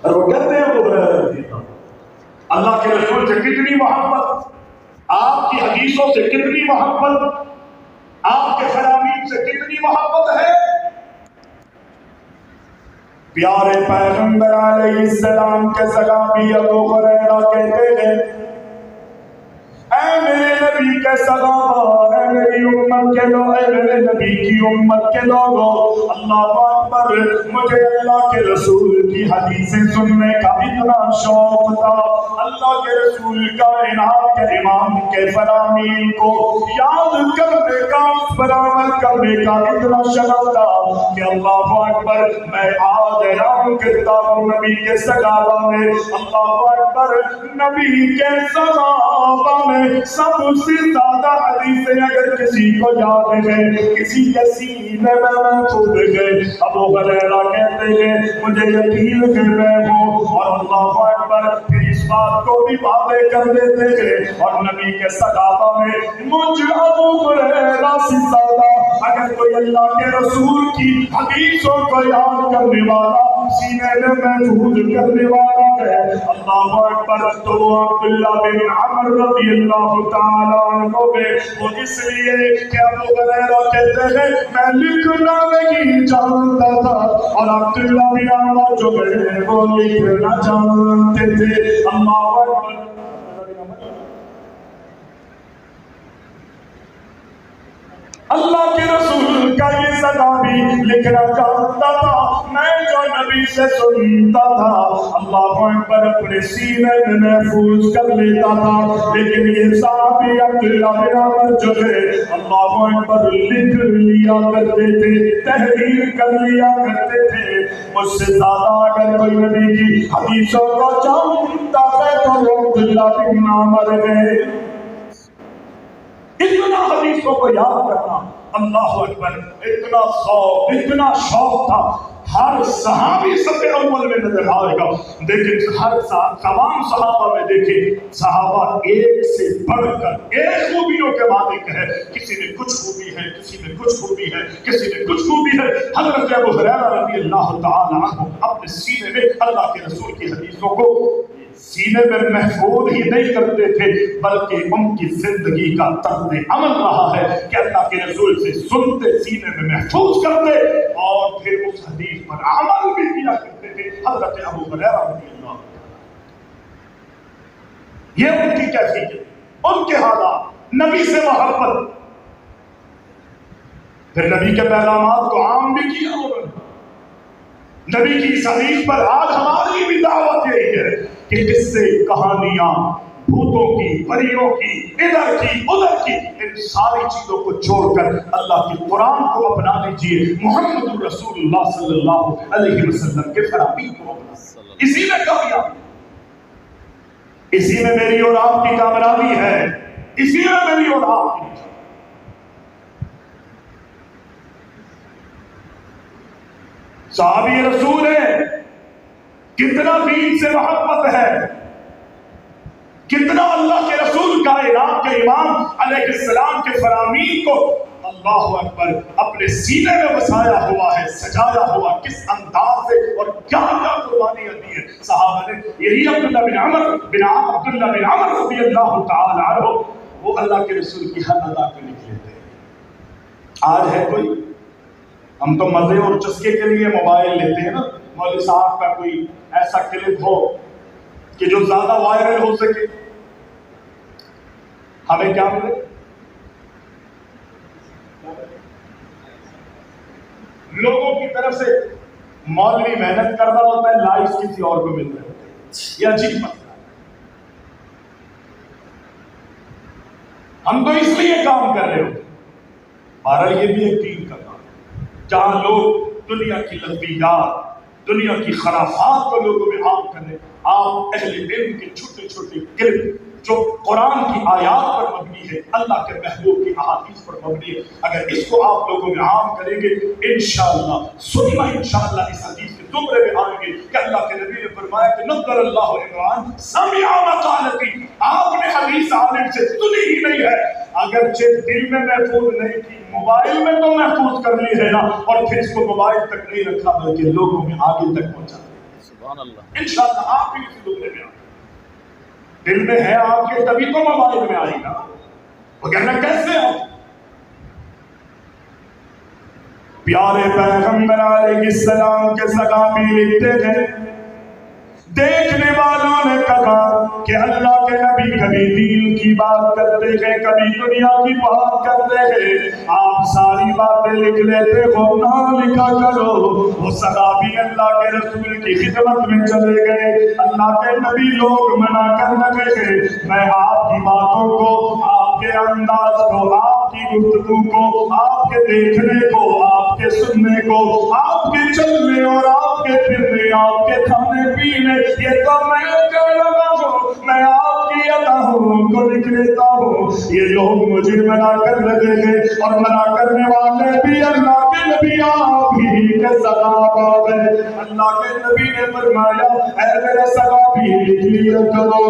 اور وہ کہتے ہیں ابو ہریرہ رضی اللہ عنہ، اللہ کے رسول سے کتنی محبت، آپ کی حدیثوں سے کتنی محبت، آپ کے فرامین سے کتنی محبت ہے۔ پیارے پیغمبر علیہ السلام کے صحابی ابو ہریرہ کہتے ہیں، اے میرے نبی کے صحابہ، اے میری امت کے لوگ، اے میرے نبی کی امت کے لوگوں، اللہ اکبر، مجھے اللہ کے رسول کی حدیثیں سننے کا اتنا شوق تھا، اللہ کے رسول کائنات کے امام کے فرامین کو یاد کرنے کا، اس پر عمل کرنے کا اتنا شوق تھا کہ اللہ اکبر، میں آج اعلان کرتا ہوں نبی کے صحابہ میں، اللہ اکبر، نبی کے صحابہ میں سب سے زیادہ حدیثیں اگر کسی کو یاد ہے، کسی کے سینے میں محفوظ ہے، ابو ہریرہ کہتے ہیں مجھے یقین ہے میں ہوں، اور اللہ اکبر، پھر اس بات کو بھی باتیں کر دیتے ہیں، اور نبی کے صحابہ میں مجھ ابو ہریرہ سے زیادہ اگر کوئی اللہ کے رسول کی حدیثوں کو یاد کرنے والا، سینے میں محفوظ کرنے والا ہے، اللہ اکبر، تو وہ عبداللہ بن عمر رضی اللہ تعالیٰ عنہ میں، وہ اس لیے کہ ابو ہریرہ کہتے ہیں میں لکھنا نہیں جانتا تھا، اور عبداللہ بن عمر جو ہے وہ لکھنا جانتے تھے، اللہ اکبر۔ اللہ کے رسول کا یہ صحابی لکھنا جانتا تھا، میں جو نبی سے سنتا تھا اللہ اکبر اپنے سینے میں محفوظ کر لیتا تھا، لیکن یہ صحابی عبداللہ بن عمر جو ہے اللہ اکبر لکھ لیا کرتے تھے، تحریر کر لیا کرتے تھے، مجھ سے زیادہ اگر کوئی نبی کی حدیثوں کو جانتا ہے تو عبداللہ بن عمر ہے۔ اتنا حدیثوں کو یاد کرنا، اللہ اکبر، اتنا شوق تھا، ہر صحابی سب اول میں نظر آئے گا، لیکن ہر تمام صحابہ میں دیکھیں، صحابہ ایک سے بڑھ کر ایک خوبیوں کے مالک ہے، کسی میں کچھ خوبی ہے، کسی میں کچھ خوبی ہے، کسی میں کچھ خوبی ہے۔ حضرت ابو ہریرہ رضی اللہ تعالی عنہ اپنے سینے میں اللہ کے رسول کی حدیثوں کو سینے میں محفوظ ہی نہیں کرتے تھے، بلکہ ان کی زندگی کا طرز عمل رہا ہے کہ اللہ کے رسول سے سنتے، سینے میں محفوظ کرتے اور پھر اس حدیث پر عمل بھی کیا کرتے تھے۔ حضرت ابو ہریرہ رضی اللہ، یہ ان کی کیفیت ہے، ان کے حالات، نبی سے محبت، پھر نبی کے پیغامات کو عام بھی کیا انہوں نے۔ نبی کی اس حدیث پر آج ہماری بھی دعوت یہی ہے کہ قصے، کہانیاں، بھوتوں کی، پریوں کی، ادھر کی ادھر کی، ان ساری چیزوں کو چھوڑ کر اللہ کی قرآن کو اپنا لیجیے، محمد رسول اللہ صلی اللہ علیہ وسلم کے فرامین کو اپنا، اسی میں کامیابی، اسی میں میری اور آپ کی کامیابی ہے، اسی میں میری اور آپ کی۔ صحابی رسول ہے، کتنا دین سے محبت ہے، کتنا اللہ کے رسول کائنات کے امام علیہ السلام کے فرامین کو اللہ اکبر اپنے سینے میں بسایا ہوا ہے، سجایا ہوا، کس انداز سے اور کیا کیا قربانیاں دی ہیں صحابہ نے۔ یہی عبداللہ بن عمر رضی اللہ تعالی عنہ، وہ اللہ کے رسول کی حد ادا کر نکلے تھے۔ آج ہے کوئی، ہم تو مزے اور چسکے کے لیے موبائل لیتے ہیں نا، مولوی صاحب کا کوئی ایسا کلپ ہو کہ جو زیادہ وائرل ہو سکے، ہمیں کیا ملے؟ لوگوں کی طرف سے مولوی محنت کر رہا ہوتا ہے، لائف کسی اور کو مل رہے ہوتے ہیں، یہ عجیب مسئلہ ہے۔ ہم تو اس لیے کام کر رہے ہوتے ہیں، بہرحال یہ بھی ایک دین کا کام ہے، جہاں لوگ دنیا کی لذیذات، دنیا کی خرافات کو لوگوں میں عام کرنے، آپ اہل علم کے چھوٹے چھوٹے کلپ جو قرآن کی آیات پر مبنی ہے، اللہ کے محبوب کی احادیث پر مبنی ہے، اگر اس کو آپ لوگوں میں عام کریں گے انشاءاللہ، سننا انشاءاللہ اس حدیث کے زمرے میں آئیں گے کہ اللہ کے نبی نے فرمایا کہ نظر اللہ عمران سمع مقالتی، آپ نے حدیث عالم سے سنی ہی نہیں ہے، اگرچہ دل میں محفوظ نہیں کی، موبائل میں تو محفوظ کر لی ہے نا، اور پھر اس کو موبائل تک نہیں رکھا بلکہ لوگوں میں آگے تک پہنچا۔ انشاءاللہ آپ بھی اسی دکھنے میں آئے. دل میں ہے آپ کے تبھی تو موبائل میں آئے گا، وہ کہنا کیسے آپ. پیارے پیغمبر علیہ السلام کے صحابی لکھتے تھے، دیکھنے والوں نے کہا کہ اللہ کے نبی کبھی دین کی بات کرتے ہیں، کبھی دنیا کی بات کرتے ہیں، آپ ساری باتیں لکھ لیتے ہو، نہ لکھا کرو. وہ صحابی اللہ کے رسول کی خدمت میں چلے گئے. اللہ کے نبی لوگ منع کر لگے ہیں، میں آپ کی باتوں کو، آپ کے انداز کو، آپ کی گفتگو کو، آپ کے دیکھنے کو، آپ کے سننے کو، آپ کے چلنے اور آپ کے پھرنے، آپ کے کھانے پینے، یہ تو میں کر لگا ہوں، میں آپ کی عطاؤں کو لکھ لیتا ہوں. یہ لوگ مجھے منع کر لگے ہیں، اور منع کرنے والے بھی اللہ کے نبی آپ ہی کے صحابہ ہیں. اللہ کے نبی نے فرمایا، اے میرے صحابی لکھ لیا کرو،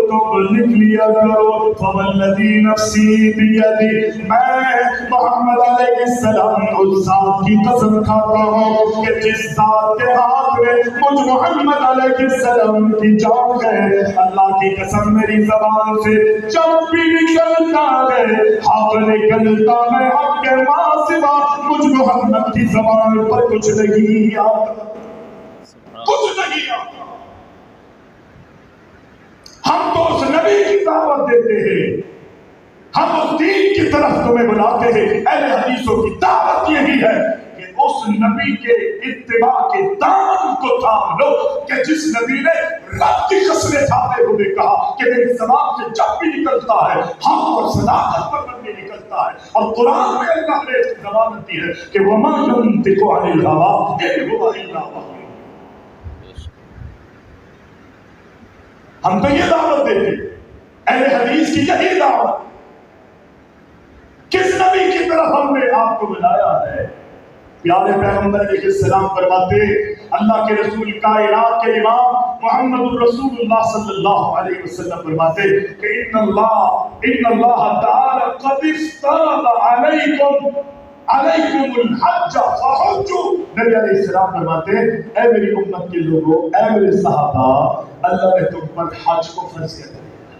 تم لکھ لیا کرو. فوالذی نفسی بیدی، میں محمد علیہ السلام اس ذات کی قسم کھاتا ہوں کہ جس ذات کے ہاتھ میں مجھ محمد علیہ السلام کی جان ہے، اللہ کی قسم میری زبان سے جب بھی نکلتا ہے حق نکلتا ہے، حق کے ماں سوا مجھ محمد کی زبان پر کچھ نہیں آتا، کچھ نہیں آتا. ہم تو اس نبی کی دعوت دیتے ہیں، ہم اس دین کی طرف تمہیں بلاتے ہیں. اہل حدیثوں کی دعوت یہی ہے کہ اس نبی کے اتباع کے دامن کو تھام لو کہ جس نبی نے رب کی قسمیں کھاتے ہوئے کہا کہ میری زبان سے جب بھی نکلتا ہے حق اور صداقت پر بندے نکلتا ہے. اور قرآن میں اللہ نے ضمانت دی ہے کہ وما ينطق عن الهوى ان هو الا وحی. ہم تو یہ دعوت دیتے ہیں، اہل حدیث کی یہی دعوت. کس نبی کی طرف ہم نے آپ کو بلایا ہے؟ پیارے پیغمبر علیہ السلام فرماتے، اللہ کے رسول کائنات کے امام محمد الرسول اللہ صلی اللہ علیہ وسلم فرماتے کہ ان اللہ تعالی قد افترض علیکم الحج فحجوا. نبی علیہ السلام فرماتے اے میری امت کے لوگوں، اے میرے صحابہ، اللہ نے تم پر حج کو فرض کر دیا.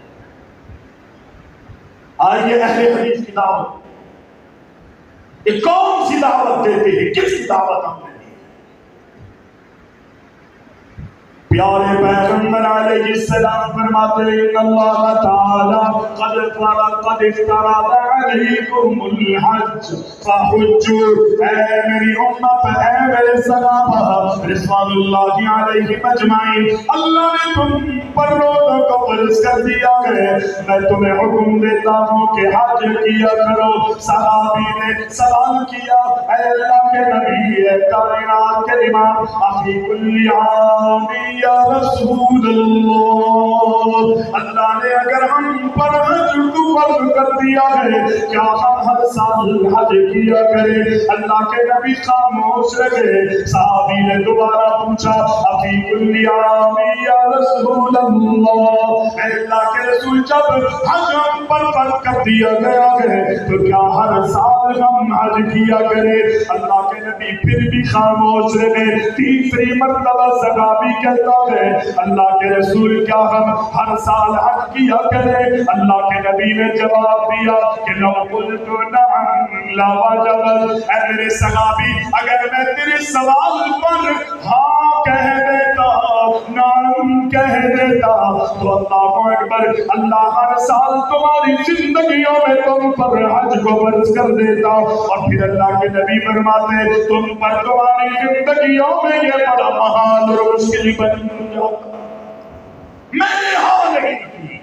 آئیے اہل حدیث کی دعوت، یہ کون سی دعوت دیتے ہیں، کس کی دعوت ہم نے دی؟ پیارے پیغمبر علیہ السلام فرماتے ہیں ان اللہ تعالی قد افترض علیکم الحج فحجوا. اے میری امت، اے میرے صحابہ رضوان اللہ علیہم اجمعین، اللہ نے تم پر روزوں کو فرض کر دیا ہے، میں تمہیں حکم دیتا ہوں کہ حج کیا کرو. صحابی نے سوال کیا، اے اللہ کے نبی، اے کائنات کے امام، افی کل عام یا رسول اللہ، اللہ نے اگر ہم پر حج کو فرض کر دیا ہے، کیا ہم ہر سال حج کیا کریں؟ اللہ کے نبی خاموش رہے. صحابی نے دوبارہ پوچھا، افی کل عام یا رسول اللہ، اے اللہ کے رسول، جب حج ہم پر فرض کر دیا گیا ہے تو کیا ہر سال ہم حج کیا کریں؟ اللہ کے نبی پھر بھی خاموش رہے. تیسری مرتبہ صحابی کہتا ہے، اللہ کے رسول، کیا ہم ہر سال حج کیا کریں؟ اللہ کے نبی نے جواب دیا کہ لو قلت نعم لوجبت. اے میرے صحابی، اگر میں تیرے سوال پر ہاں کہہ دیتا، نعم کہہ دیتا، تو اللہ اکبر، اللہ ہر سال تمہاری زندگیوں میں تم پر حج کو فرض کر دیتا. اور پھر اللہ کے نبی فرماتے تم پر تمہاری زندگیوں میں یہ بڑا محال اور مشکل بن جاتا. میں نے ہاں نہیں کی.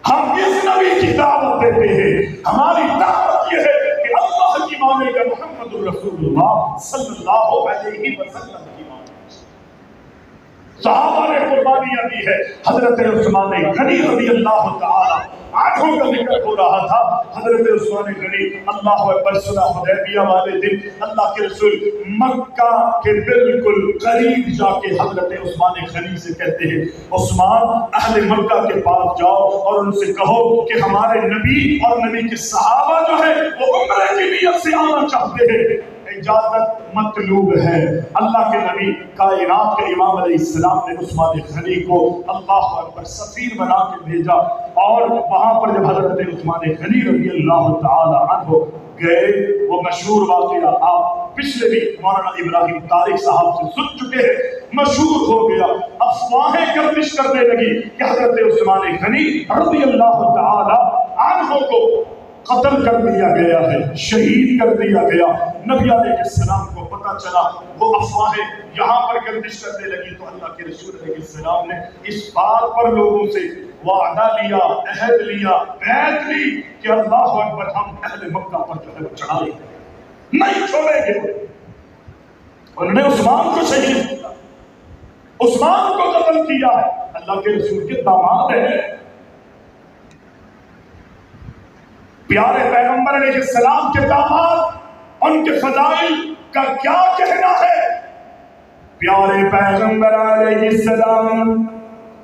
ہم اس نبی کی دعوت دیتے ہیں. ہماری دعوت یہ ہے کہ اللہ کی مانے گا، محمد الرسول اللہ صلی اللہ علیہ وسلم کی مانے. صحابہ نے قربانیاں دی ہے. حضرت عثمان غنی رضی اللہ تعالی عنہ کا ذکر ہو رہا تھا. حضرت عثمان غنی، اللہ اکبر، سنا حدیبیہ والے دن اللہ کے رسول مکہ کے بالکل قریب جا کے حضرت عثمان غنی سے کہتے ہیں، عثمان، اہل مکہ کے پاس جاؤ اور ان سے کہو کہ ہمارے نبی اور نبی کے صحابہ جو ہے وہ عمرے کی نیت سے آنا چاہتے ہیں. اجازت مطلوب ہے۔ اللہ کے نبی کائنات کے امام علیہ السلام نے عثمان غنی کو اللہ اکبر سفیر بنا کے بھیجا، اور وہاں پر جب حضرت عثمان غنی رضی اللہ تعالی عنہ گئے، وہ مشہور واقعہ آپ پچھلے بھی مولانا ابراہیم طارق صاحب سے سن چکے ہیں، مشہور ہو گیا، افواہیں گردش کرنے لگی کہ حضرت عثمان غنی رضی اللہ تعالی عنہ کو قتل کر دیا گیا ہے، شہید کر دیا گیا۔ نبی علیہ السلام کو پتہ چلا، وہ افواہیں یہاں پر گردش کرنے لگی، تو اللہ کے رسول علیہ السلام نے اس بات پر لوگوں سے وعدہ لیا، عہد لیا، بیعت لی کہ اللہ اکبر ہم اہل مکہ پر جو ہے وہ چڑھائی نہیں چھوڑیں گے۔ انہوں نے عثمان کو شہید کیا، عثمان کو قتل کیا ہے، اللہ کے رسول کے داماد ہیں، پیارے پیغمبر علیہ السلام کے داماد، ان کے فضائل کا کیا کہنا ہے؟ پیارے پیغمبر علیہ السلام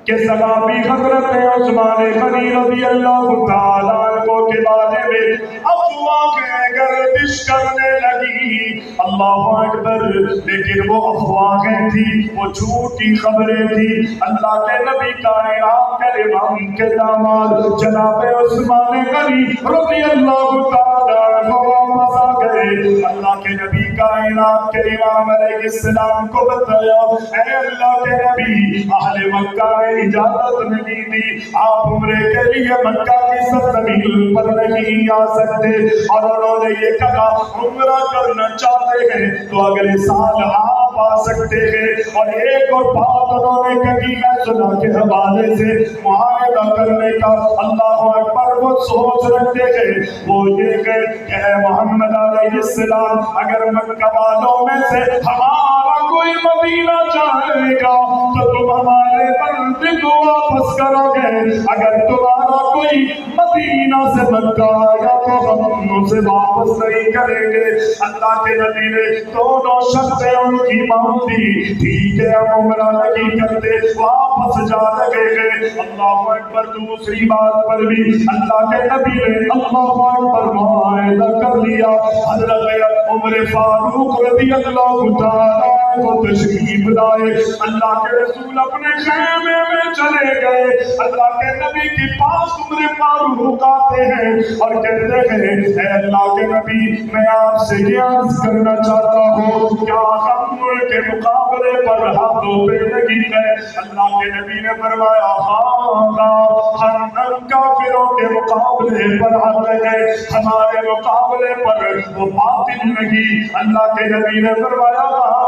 کے صحابی حضرت عثمان غنی رضی اللہ تعالیٰ عنہ کے بارے میں افواہیں گردش کرنے لگی، اللہ اکبر، لیکن وہ افواہیں تھی، وہ جھوٹی خبریں تھی۔ اللہ کے نبی کائنات کے امام کے داماد جناب عثمان غنی رضی اللہ تعالیٰ عنہ واپس آ گئے، اللہ کے نبی کائنات کے امام علیہ السلام کو بتایا، اے اللہ کے نبی، اہل مکہ اجازت نہیں دی، آپ عمرے کے لیے مکہ کی سرزمین پر نہیں آ سکتے، اور انہوں نے یہ کہا عمرہ کرنا چاہتے ہیں تو اگلے سال آپ آ سکتے ہیں۔ اور ایک اور بات انہوں نے کہی ہے سنا کے حوالے سے معاہدہ کرنے کا، اللہ اکبر، وہ سوچ رکھتے ہیں، وہ یہ کہ اے محمد علیہ السلام، اگر مکہ والوں میں سے ہمارا کوئی مدینہ جائے گا تو تم ہمارے بندے کو واپس کرو گے، اگر تمہارا کوئی مدینہ سے مکہ آیا تو ہم اسے واپس نہیں کریں گے۔ اللہ کے نبی نے دونوں شرطیں ان کی مان دی، ٹھیک ہے ہم عمرہ نہیں کرتے، واپس جا لگے گے۔ اللہ اکبر، دوسری بات پر بھی اللہ کے نبی نے اللہ اکبر معاہدہ کر لیا۔ حضرت عمر فاروق رضی اللہ تعالیٰ کو تشریف لائے، اللہ کے رسول اپنے خیمے میں چلے گئے، اللہ کے نبی کے پاس عمر فاروق آتے ہیں اور کہتے ہیں، اے اللہ کے نبی، میں آپ سے یہ عرض کرنا چاہتا ہوں، کیا ہم ملک کے مقابلے پر ہاتھوں پہ لگی ہے؟ اللہ کے نبی نے فرمایا، ہم کافروں کے مقابلے پر آتے ہیں، ہمارے مقابلے پر وہ باطل نہیں۔ اللہ کے نبی نے فرمایا،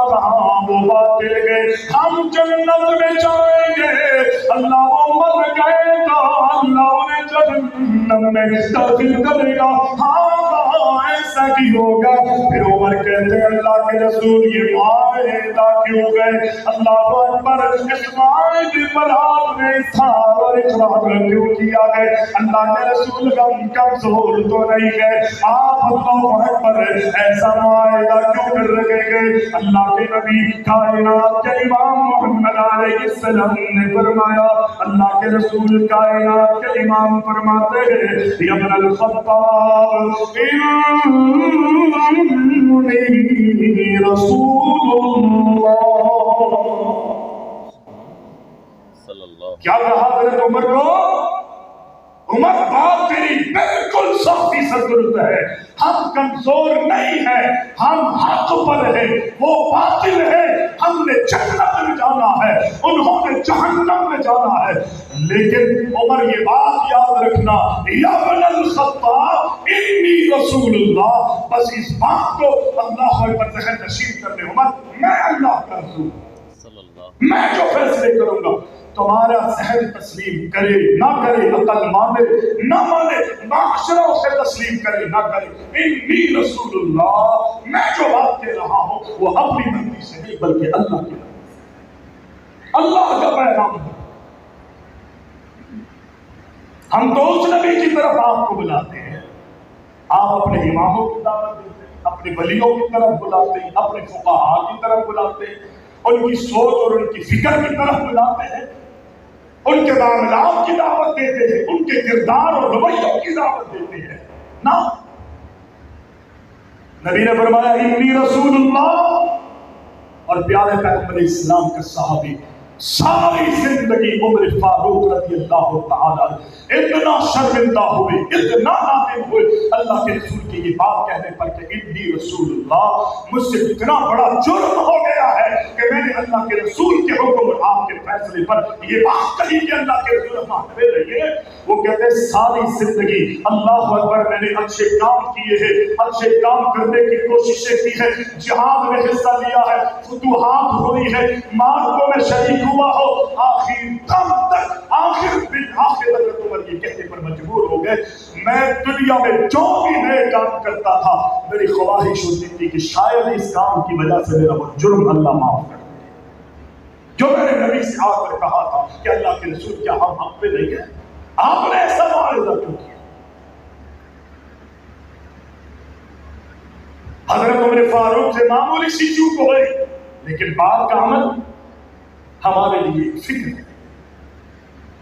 کہاں وہ باطل ہے، ہم جنت میں جائیں گے۔ اللہ وہ مر گئے تو اللہ انہیں جہنم میں داخل کرے گا، ایسا ہی ہوگا۔ پھر عمر کہتے ہیں، اللہ کے رسول یہ معاہدہ کیوں گئے؟ اللہ اکبر، اس معاہدے پر آپ نے اظہار اور اقرار کیوں کیا ہے؟ اللہ کے رسول ہم کمزور تو نہیں گئے، آپ اللہ اکبر ایسا معاہدہ کیوں کر رہے گئے؟ اللہ کے نبی کائنات کے امام محمد علیہ السلام نے فرمایا، اللہ کے رسول کائنات کے امام فرماتے ہیں، یا ابن الخطاب انی رسول اللہ۔ کیا کہا حضرت عمر کو؟ عمر بات تیری بالکل سختی سے درست ہے، ہم کمزور نہیں ہیں، ہم حق پر ہیں، وہ باطل ہے، ہم نے جنت میں جانا ہے، انہوں نے جہنم میں جانا ہے۔ لیکن عمر یہ بات یاد رکھنا، یا ابن الخطاب انی رسول اللہ، بس اس بات کو اللہ اکبر ذہن نشین کر لے، عمر میں اللہ کا رسول، میں جو فیصلے کروں گا، تمہارا ذہن تسلیم کرے نہ کرے، عقل مانے نہ مانے، معاشرہ اسے تسلیم کرے نہ کرے، انی رسول اللہ، میں جو بات کہہ رہا ہوں وہ اپنی مرضی سے نہیں بلکہ اللہ کی مرضی سے، اللہ کا پیغام ہے۔ ہم تو اس نبی کی طرف آپ کو بلاتے ہیں، آپ اپنے اماموں کی دعوت دیتے ہیں، اپنے ولیوں کی طرف بلاتے ہیں، اپنے فقہاء کی طرف بلاتے ہیں، ان کی سوچ اور ان کی فکر کی طرف بلاتے ہیں، ان کے معاملات کی دعوت دیتے ہیں، ان کے کردار اور رویوں کی دعوت دیتے ہیں۔ نہ نبی نے فرمایا انی رسول اللہ، اور پیارے پیغمبر اسلام کے صحابی ساری زندگی عمر فاروق رضی اللہ تعالی اتنا شرمندہ ہوئے، اتنا نادم ہوئے اللہ کے رسول کی یہ بات کہنے پر کہ انی رسول اللہ، مجھ سے اتنا بڑا جرم ہو گیا ہے کہ میں نے اللہ کے رسول کے حکم اور آپ کے فیصلے پر یہ بات کہی کہ اللہ کے رسول مانتے رہیے۔ وہ کہتے ہیں ساری زندگی اللہ اکبر میں نے اچھے کام کیے ہیں، اچھے کام کرنے کی کوششیں کی ہے، جہاد میں حصہ لیا ہے، فتوحات ہوئی ہے، مارکوں میں شریک ہوا ہو، آخر دم تک آخر حضرت عمر یہ کہنے پر مجبور ہو گئے میں دنیا میں جو بھی نئے کام کرتا تھا میری خواہش ہوتی تھی کہ شاید اس کام کی وجہ سے میرا وہ جرم اللہ معاف کر دے جو میں نے نبی سے آ کر کہا تھا کہ اللہ کے رسول کیا ہم حق پہ نہیں ہیں؟ آپ نے ایسا معاہدہ کیوں کیا؟ حضرت عمر فاروق سے معمولی سی چوک ہو گئی، لیکن بات کا عمل ہمارے لیے فکر ہے،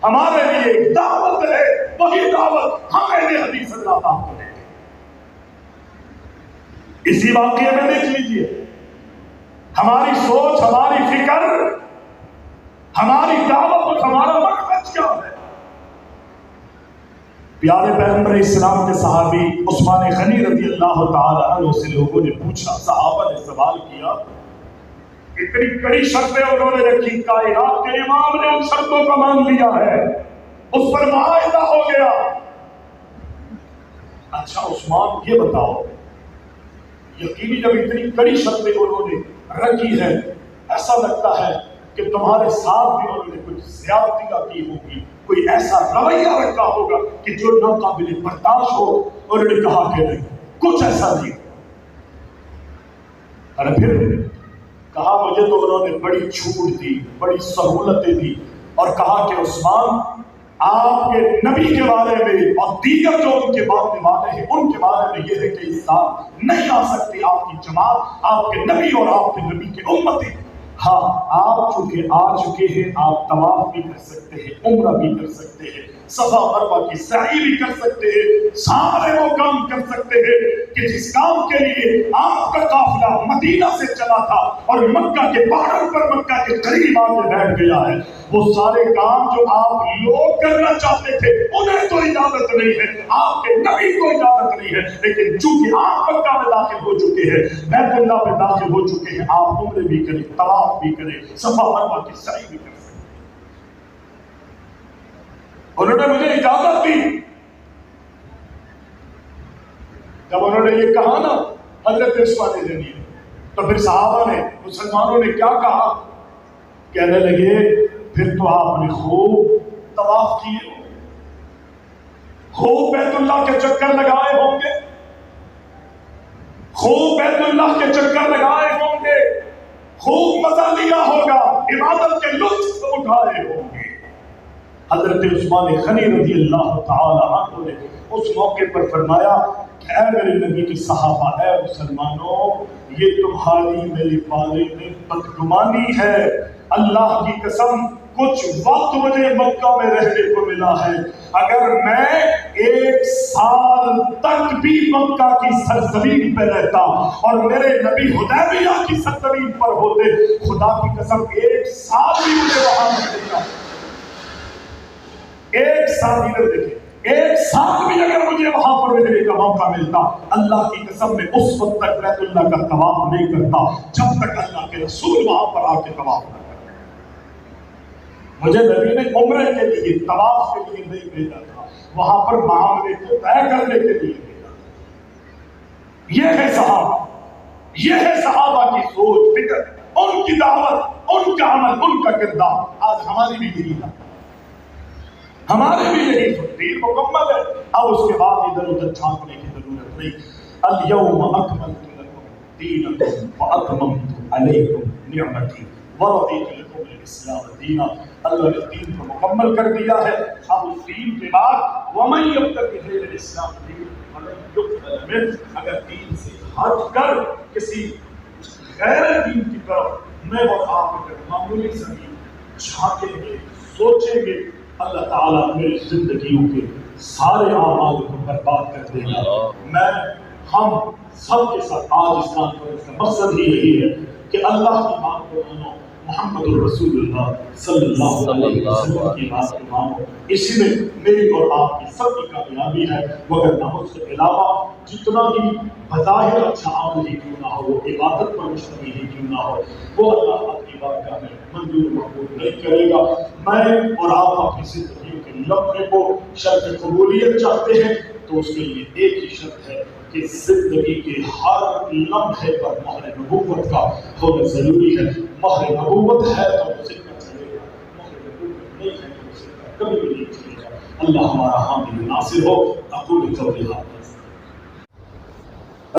ہمارے لیے ایک دعوت ہے، وہی دعوت ہمیں نے حدیث اللہ تعالیٰ کو دے دی۔ اسی واقعے میں دیکھ لیجئے ہماری سوچ، ہماری فکر، ہماری دعوت اور ہمارا منہج کیا ہے۔ پیارے پیغمبر اسلام کے صحابی عثمان غنی رضی اللہ تعالی عنہ سے لوگوں نے پوچھا، صحابہ نے سوال کیا، اتنی کڑی شرطیں انہوں نے رکھی، کائنات کے امام نے ان شرطوں کو مان لیا ہے، اس پر معاہدہ ہو گیا، اچھا عثمان یہ بتاؤ، یقینی جب اتنی کڑی شرطیں انہوں نے رکھی ہے، ایسا لگتا ہے کہ تمہارے ساتھ بھی انہوں نے کچھ زیادتیاں کی ہوگی، کوئی ایسا رویہ رکھا ہوگا کہ جو ناقابل برداشت ہو۔ انہوں نے کہا کہ نہیں، کچھ ایسا نہیں۔ اور پھر کہا مجھے تو انہوں نے بڑی چھوٹ دی، بڑی سہولتیں دی، اور کہا کہ عثمان آپ کے نبی کے بارے میں اور دیگر جو ان کے بعد والے ہیں ان کے بارے میں یہ ہے کہ اس سال نہیں آ سکتی آپ کی جماعت، آپ کے نبی اور آپ کے نبی کے امتی۔ ہاں آپ چونکہ آ چکے ہیں، آپ طواف بھی کر سکتے ہیں، عمرہ بھی کر سکتے ہیں، صفا مروہ کی سعی بھی کر سکتے ہیں، سارے وہ کام کر سکتے ہیں کہ جس کام کے لیے آپ کا قافلہ مدینہ سے چلا تھا اور مکہ کے بارڈر پر مکہ کے قریب آ کے بیٹھ گیا ہے، وہ سارے کام جو آپ لوگ کرنا چاہتے تھے انہیں تو اجازت نہیں ہے، آپ کے نبی کو اجازت نہیں ہے، لیکن چونکہ آپ مکہ میں داخل ہو چکے ہیں، بیت اللہ میں داخل ہو چکے ہیں، آپ عمرے بھی کریں، طواف بھی کریں، صفا مروہ کی سعی بھی کریں۔ انہوں نے مجھے اجازت دی۔ جب انہوں نے یہ کہا نا حضرت عثمان غنی، تو پھر صحابہ نے، مسلمانوں نے کیا کہا؟ کہنے لگے پھر تو آپ نے خوب طواف کیے ہو، خوب بیت اللہ کے چکر لگائے ہوں گے، خوب بیت اللہ کے چکر لگائے ہوں گے، خوب مزہ لیا ہوگا، عبادت کے لطف اٹھائے ہوں گے۔ حضرت عثمان غنی رضی اللہ تعالی عنہ نے اس موقع پر فرمایا کہ اے میرے نبی کے صحابہ، اے مسلمانوں، یہ تمہاری میرے بارے میں بدگمانی ہے، اللہ کی قسم کچھ وقت مجھے مکہ میں رہنے کو ملا ہے، اگر میں 1 سال تک بھی مکہ کی سرزمین پہ رہتا اور میرے نبی حدیبیہ کی سرزمین پر ہوتے، خدا کی قسم 1 سال بھی مجھے وہاں نہ دیتا، 1 سال ادھر دیکھیں، 1 سال بھی اگر مجھے وہاں پر رہنے کا موقع ملتا، اللہ کی قسم میں اس وقت تک بیت اللہ کا طواف نہیں کرتا جب تک اللہ کے رسول وہاں پر آ کے طواف نہ کرتے۔ مجھے نبی نے عمرے کے لیے، طواف کے لیے نہیں بھیجا تھا، وہاں پر معاملے کو طے کرنے کے لیے بھیجا تھا۔ یہ ہے صحابہ، یہ ہے صحابہ کی سوچ، فکر، ان کی دعوت، ان کا عمل، ان کا کردار۔ آج ہماری بھی یہی ہے، ہمارے بھی یہی تقریر مکمل ہے، اب اس کے بعد ادھر ادھر جھانکنے کی ضرورت نہیں۔ الیوم اکملت لکم دینکم واتممت علیکم نعمتی ورضیت لکم الاسلام دینا۔ اللہ نے دین کو مکمل کر دیا ہے، اب اس دین کے بعد ومن یبتغی غیر الاسلام دینا فلن یقبل منہ، اگر دین سے ہٹ کر کسی غیر دین کی طرف میں اور آپ اگر معمولی زمین جھانکیں گے، سوچیں گے، اللہ تعالیٰ میری زندگیوں کے سارے اعمال کو برباد کر دے گا۔ میں ہم سب کے ساتھ آج اسلام کا مقصد ہی یہی ہے کہ اللہ کی بات کو مانو، محمد الرسول اللہ صلی اللہ علیہ وسلم کی بات کو مانو. اسی میں میری اور آپ کی سب کی کامیابی ہے. وگرنہ اس کے علاوہ جتنا بھی بظاہر اچھا عمل ہی کیوں نہ ہو، وہ عبادت پر مشتمل ہی کیوں نہ ہو، وہ اللہ کی بارگاہ میں منظور مقبول نہیں کرے گا. میں اور آپ اپنی زندگیوں کے لمحے کو شرط قبولیت چاہتے ہیں تو اس کے لیے ایک ہی شرط ہے کہ زندگی کے ہر لمحے پر مہر نبوت کا ہونا ضروری ہے. مہر نبوت ہے تو اسے کا چلے گا، مہر نبوت نہیں ہے تو اسے کبھی بھی نہیں چلے گا. اللہ ہمارا حامی ناصر ہو. اقول قولی ھذا